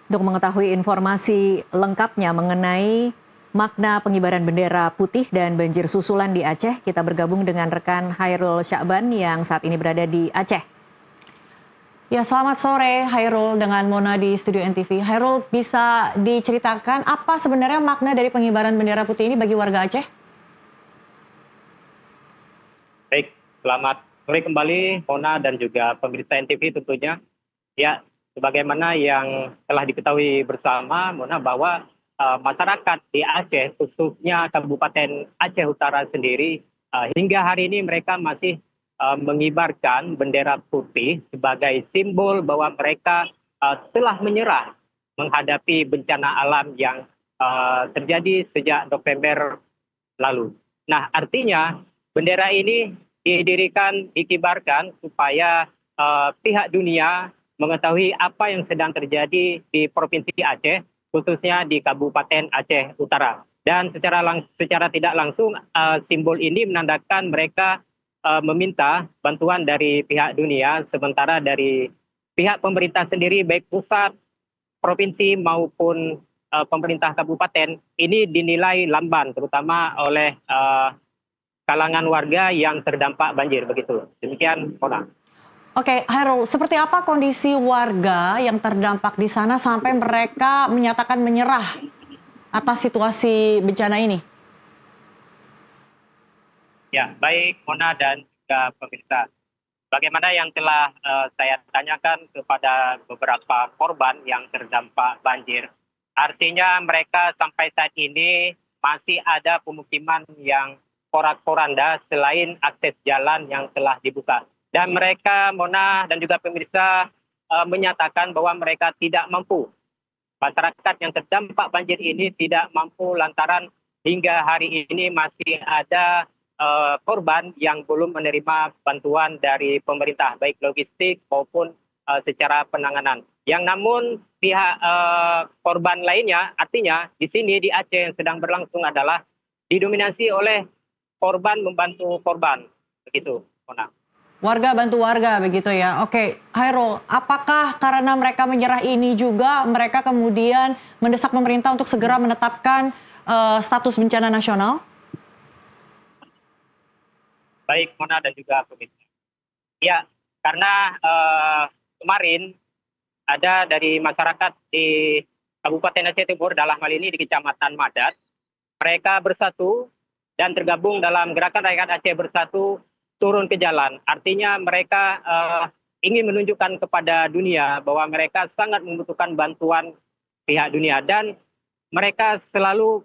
Untuk mengetahui informasi lengkapnya mengenai makna pengibaran bendera putih dan banjir susulan di Aceh, kita bergabung dengan rekan Hairul Syakban yang saat ini berada di Aceh. Ya, selamat sore Hairul dengan Mona di Studio NTV. Hairul, bisa diceritakan apa sebenarnya makna dari pengibaran bendera putih ini bagi warga Aceh? Baik, selamat sore kembali Mona dan juga pemirsa NTV tentunya. Ya, sebagaimana yang telah diketahui bersama Mona bahwa masyarakat di Aceh khususnya Kabupaten Aceh Utara sendiri hingga hari ini mereka masih mengibarkan bendera putih sebagai simbol bahwa mereka telah menyerah menghadapi bencana alam yang terjadi sejak November lalu. Nah, artinya bendera ini didirikan, dikibarkan supaya pihak dunia mengetahui apa yang sedang terjadi di Provinsi Aceh, khususnya di Kabupaten Aceh Utara. Dan secara tidak langsung simbol ini menandakan mereka meminta bantuan dari pihak dunia, sementara dari pihak pemerintah sendiri baik pusat, provinsi maupun pemerintah kabupaten ini dinilai lamban, terutama oleh kalangan warga yang terdampak banjir begitu. Demikian, Mona. Oke, Hairul, seperti apa kondisi warga yang terdampak di sana sampai mereka menyatakan menyerah atas situasi bencana ini? Ya, baik Mona dan juga pemirsa. Bagaimana yang telah saya tanyakan kepada beberapa korban yang terdampak banjir. Artinya mereka sampai saat ini masih ada pemukiman yang porak-poranda selain akses jalan yang telah dibuka. Dan mereka, Mona dan juga pemirsa, menyatakan bahwa mereka tidak mampu. Masyarakat yang terdampak banjir ini tidak mampu lantaran hingga hari ini masih ada korban yang belum menerima bantuan dari pemerintah, baik logistik maupun secara penanganan. Yang namun pihak korban lainnya, artinya di sini di Aceh yang sedang berlangsung adalah didominasi oleh korban membantu korban, begitu, Mona. Warga bantu warga begitu ya. Oke, Hairul, apakah karena mereka menyerah ini juga mereka kemudian mendesak pemerintah untuk segera menetapkan status bencana nasional? Baik, Mona dan juga pemirsa. Ya, karena kemarin ada dari masyarakat di Kabupaten Aceh Timur, dalam hal ini di Kecamatan Madat, mereka bersatu dan tergabung dalam Gerakan Rakyat Aceh Bersatu turun ke jalan. Artinya mereka ingin menunjukkan kepada dunia bahwa mereka sangat membutuhkan bantuan pihak dunia. Dan mereka selalu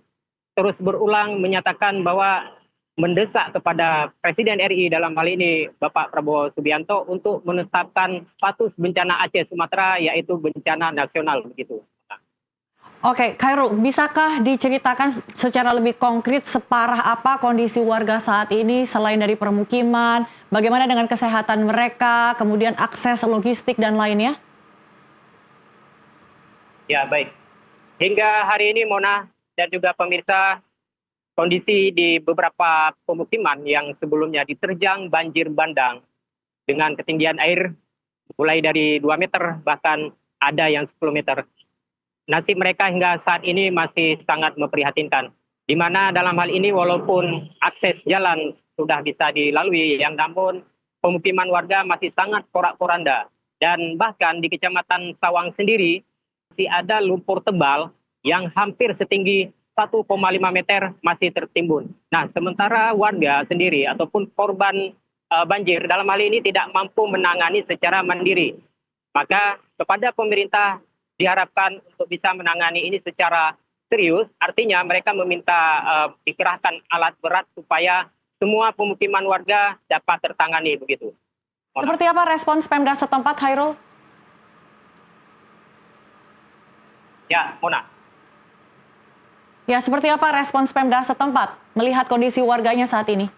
terus berulang menyatakan bahwa mendesak kepada Presiden RI dalam hal ini Bapak Prabowo Subianto untuk menetapkan status bencana Aceh Sumatera yaitu bencana nasional begitu. Oke, Khairul, bisakah diceritakan secara lebih konkret separah apa kondisi warga saat ini selain dari permukiman, bagaimana dengan kesehatan mereka, kemudian akses logistik dan lainnya? Ya, baik. Hingga hari ini Mona dan juga pemirsa, kondisi di beberapa pemukiman yang sebelumnya diterjang banjir bandang dengan ketinggian air mulai dari 2 meter bahkan ada yang 10 meter. Nasib mereka hingga saat ini masih sangat memprihatinkan. Di mana dalam hal ini walaupun akses jalan sudah bisa dilalui, yang namun pemukiman warga masih sangat porak-poranda. Dan bahkan di Kecamatan Sawang sendiri masih ada lumpur tebal yang hampir setinggi 1,5 meter masih tertimbun. Nah, sementara warga sendiri ataupun korban banjir dalam hal ini tidak mampu menangani secara mandiri. Maka kepada pemerintah diharapkan untuk bisa menangani ini secara serius, artinya mereka meminta dikerahkan alat berat supaya semua pemukiman warga dapat tertangani begitu. Seperti apa respons Pemda setempat, Hairul? Ya, Mona. Ya, seperti apa respons Pemda setempat melihat kondisi warganya saat ini?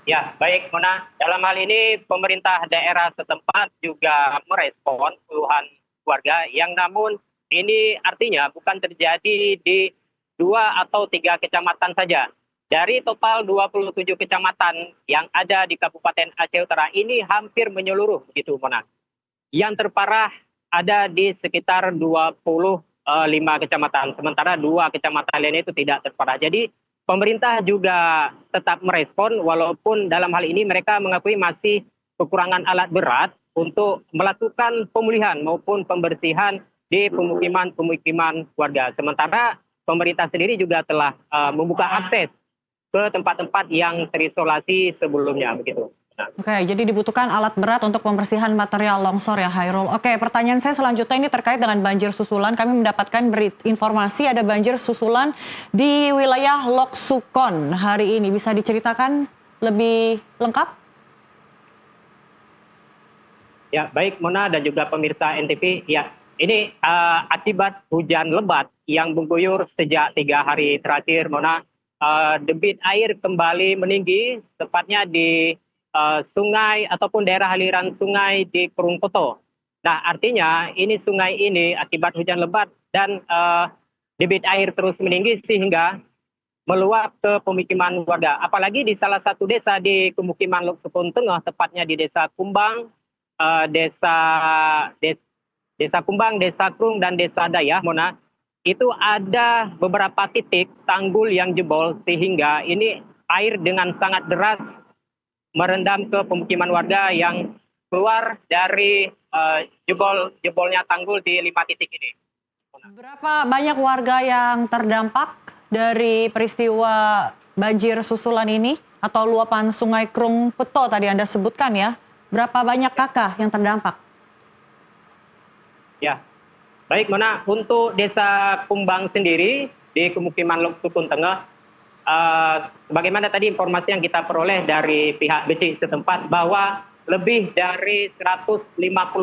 Ya, baik Mona. Dalam hal ini pemerintah daerah setempat juga merespon keluhan warga yang namun ini artinya bukan terjadi di 2 atau 3 kecamatan saja. Dari total 27 kecamatan yang ada di Kabupaten Aceh Utara ini hampir menyeluruh begitu Mona. Yang terparah ada di sekitar 25 kecamatan, sementara 2 kecamatan lainnya itu tidak terparah. Jadi pemerintah juga tetap merespon walaupun dalam hal ini mereka mengakui masih kekurangan alat berat untuk melakukan pemulihan maupun pembersihan di pemukiman-pemukiman warga. Sementara pemerintah sendiri juga telah membuka akses ke tempat-tempat yang terisolasi sebelumnya begitu. Nah, Oke, jadi dibutuhkan alat berat untuk pembersihan material longsor ya, Hairul. Oke, pertanyaan saya selanjutnya ini terkait dengan banjir susulan. Kami mendapatkan informasi ada banjir susulan di wilayah Lok Sukon hari ini. Bisa diceritakan lebih lengkap? ya baik Mona dan juga pemirsa NTV, ya ini akibat hujan lebat yang mengguyur sejak 3 hari terakhir, Mona, debit air kembali meninggi, tepatnya di sungai ataupun daerah aliran sungai di Kerungkoto. Nah, artinya ini sungai ini akibat hujan lebat dan debit air terus meninggi sehingga meluap ke pemukiman warga. Apalagi di salah satu desa di pemukiman Lok Sukon Tengah, tepatnya di Desa Kumbang, desa Kumbang, Desa Krung, dan Desa Dayah, Mona, itu ada beberapa titik tanggul yang jebol sehingga ini air dengan sangat deras merendam ke pemukiman warga yang keluar dari jebolnya tanggul di 5 titik ini. Berapa banyak warga yang terdampak dari peristiwa banjir susulan ini atau luapan Sungai Krung Peto tadi Anda sebutkan ya? Berapa banyak kakak yang terdampak? Ya, baik Mona, untuk Desa Kumbang sendiri di pemukiman Lok Sukon Tengah, sebagaimana tadi informasi yang kita peroleh dari pihak BC setempat bahwa lebih dari 150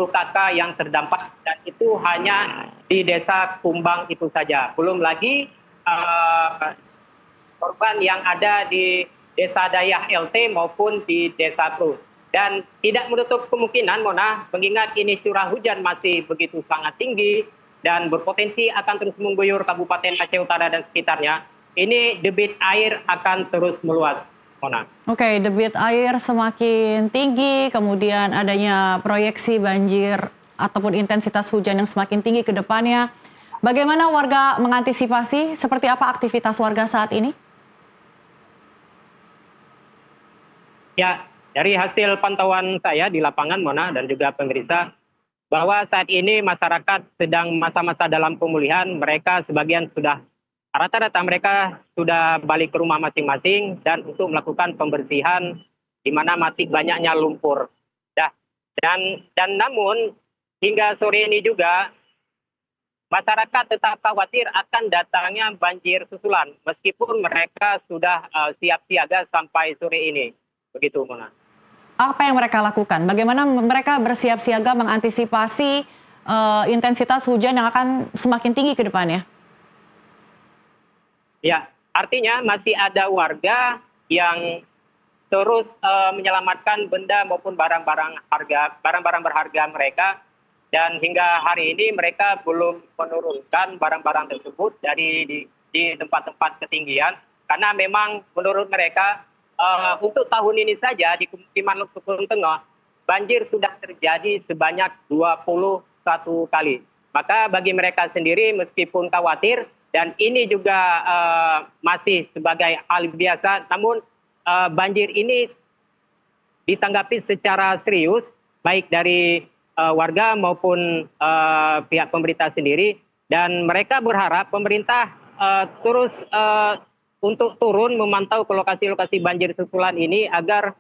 kakak yang terdampak dan itu hanya di Desa Kumbang itu saja. Belum lagi korban yang ada di Desa Dayah LT maupun di Desa Krung. Dan tidak menutup kemungkinan, Mona, mengingat ini curah hujan masih begitu sangat tinggi dan berpotensi akan terus mengguyur Kabupaten Aceh Utara dan sekitarnya, ini debit air akan terus meluas, Mona. Oke, debit air semakin tinggi, kemudian adanya proyeksi banjir ataupun intensitas hujan yang semakin tinggi ke depannya. Bagaimana warga mengantisipasi? Seperti apa aktivitas warga saat ini? Ya, dari hasil pantauan saya di lapangan, Mona, dan juga pemirsa, bahwa saat ini masyarakat sedang masa-masa dalam pemulihan. Mereka sebagian sudah, rata-rata mereka sudah balik ke rumah masing-masing dan untuk melakukan pembersihan di mana masih banyaknya lumpur. Dan namun hingga sore ini juga masyarakat tetap khawatir akan datangnya banjir susulan meskipun mereka sudah siap siaga sampai sore ini. Begitu, Mona. Apa yang mereka lakukan? Bagaimana mereka bersiap siaga mengantisipasi intensitas hujan yang akan semakin tinggi ke depannya? Ya, artinya masih ada warga yang terus menyelamatkan benda maupun barang-barang berharga mereka, dan hingga hari ini mereka belum menurunkan barang-barang tersebut di tempat-tempat ketinggian karena memang menurut mereka untuk tahun ini saja di pemukiman Lok Sukon Tengah banjir sudah terjadi sebanyak 21 kali. Maka bagi mereka sendiri meskipun khawatir dan ini juga masih sebagai hal biasa, namun banjir ini ditanggapi secara serius baik dari warga maupun pihak pemerintah sendiri, dan mereka berharap pemerintah terus untuk turun memantau ke lokasi-lokasi banjir susulan ini agar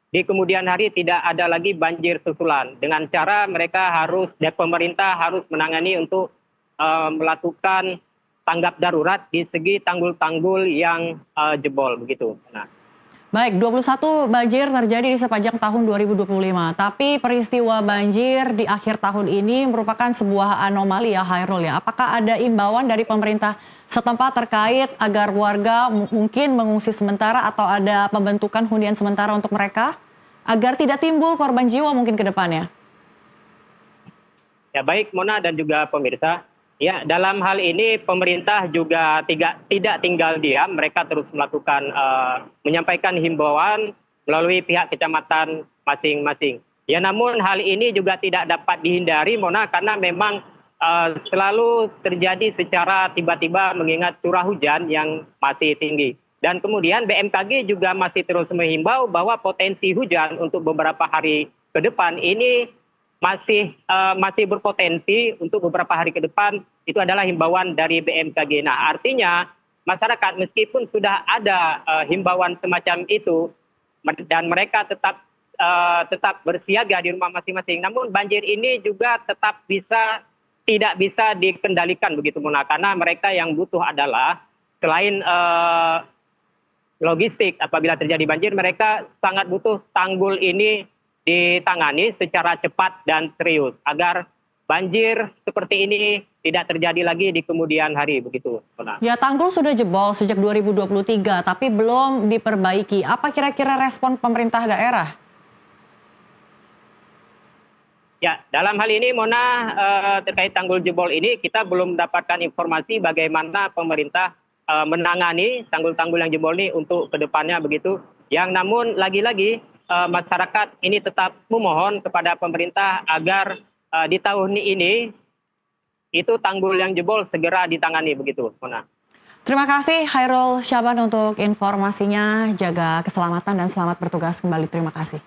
di kemudian hari tidak ada lagi banjir susulan. Dengan cara pemerintah harus menangani untuk melakukan tanggap darurat di segi tanggul-tanggul yang jebol begitu. Nah. Baik, 21 banjir terjadi di sepanjang tahun 2025. Tapi peristiwa banjir di akhir tahun ini merupakan sebuah anomali ya, Hairul ya. Apakah ada imbauan dari pemerintah setempat terkait agar warga mungkin mengungsi sementara atau ada pembentukan hunian sementara untuk mereka agar tidak timbul korban jiwa mungkin ke depannya? Ya baik Mona dan juga pemirsa. Ya, dalam hal ini pemerintah juga tidak tinggal diam, mereka terus melakukan menyampaikan himbauan melalui pihak kecamatan masing-masing. Ya, namun hal ini juga tidak dapat dihindari, Mona, karena memang selalu terjadi secara tiba-tiba mengingat curah hujan yang masih tinggi. Dan kemudian BMKG juga masih terus menghimbau bahwa potensi hujan untuk beberapa hari ke depan ini masih berpotensi untuk beberapa hari ke depan. Itu adalah himbauan dari BMKG. Nah, artinya masyarakat meskipun sudah ada himbauan semacam itu dan mereka tetap bersiaga di rumah masing-masing, namun banjir ini juga tidak bisa dikendalikan begitu, Mona, karena mereka yang butuh adalah selain logistik apabila terjadi banjir, mereka sangat butuh tanggul ini ditangani secara cepat dan serius agar banjir seperti ini tidak terjadi lagi di kemudian hari begitu, Mona. Ya, tanggul sudah jebol sejak 2023 tapi belum diperbaiki. Apa kira-kira respon pemerintah daerah? Ya, dalam hal ini, Mona, terkait tanggul jebol ini kita belum mendapatkan informasi bagaimana pemerintah menangani tanggul-tanggul yang jebol ini untuk kedepannya begitu. Yang namun lagi-lagi masyarakat ini tetap memohon kepada pemerintah agar di tahun ini itu tanggul yang jebol segera ditangani begitu, Mona. Terima kasih Khairul Syaban untuk informasinya. Jaga keselamatan dan selamat bertugas kembali. Terima kasih.